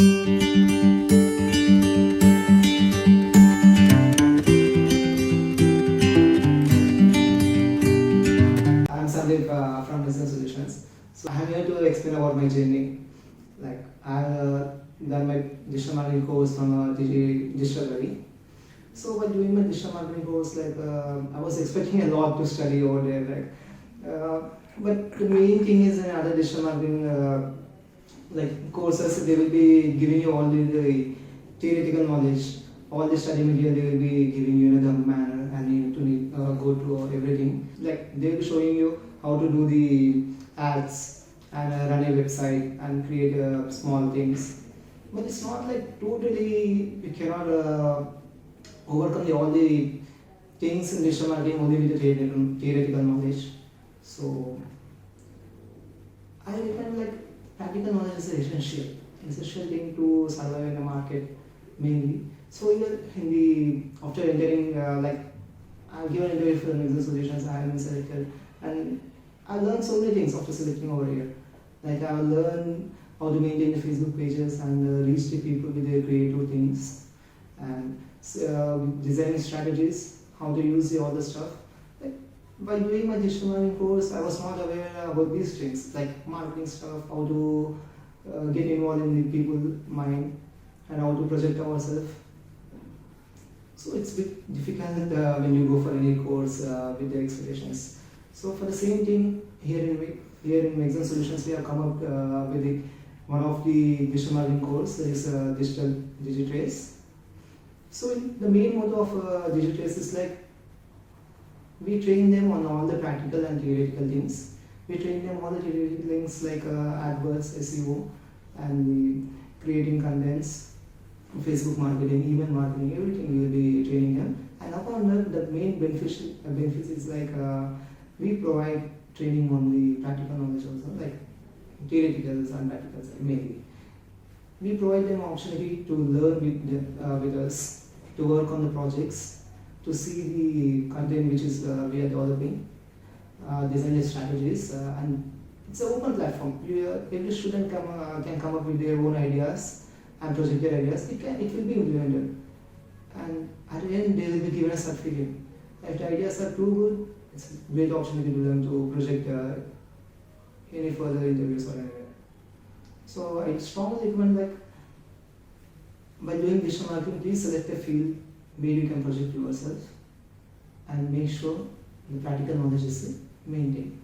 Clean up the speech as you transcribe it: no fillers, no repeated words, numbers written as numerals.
I'm Sandeep from Business Solutions. So I'm here to explain about my journey. Like I done my digital marketing course from Digitrace. So while doing my digital marketing course, I was expecting a lot to study over there. But the main thing is in other digital marketing courses, they will be giving you all the theoretical knowledge, all the study material they will be giving you in the manner, and you need to go through everything. Like they will be showing you how to do the ads and run a website and create small things. But it's not like totally you cannot overcome all the things in digital marketing only with the theoretical knowledge. So I recommend practical knowledge is essential thing to survive in the market mainly. So here in the after entering I've given interview for business solutions, I have been selected, and I learned so many things after selecting over here. Like I learned how to maintain the Facebook pages and reach the people with their creative things, and designing strategies, how to use all the stuff. Like by doing my digital marketing course, I was not aware about these things like marketing stuff, how to get involved in the people's mind, and how to project ourselves. So it's a bit difficult when you go for any course with the expectations. So for the same thing here in Exam Solutions, we have come up with one of the digital marketing course that is Digitrace. So the main motto of Digitrace is we train them on all the practical and theoretical things. We train them all the theoretical things like AdWords, SEO, and the creating contents, Facebook marketing, email marketing, everything we will be training them. And upon that, the main benefits is we provide training on the practical knowledge also, like theoreticals and practicals mainly. We provide them opportunity to learn with us, to work on the projects, to see the content which is we are developing, design the strategies, and it's an open platform. Every student can come up with their own ideas and project their ideas. It will be implemented, and at the end they will be given a certificate. If the ideas are too good, it's a great opportunity to them to project any further interviews or anywhere. So I strongly recommend by doing digital marketing, please select a field where you can project yourself and make sure the practical knowledge is maintained.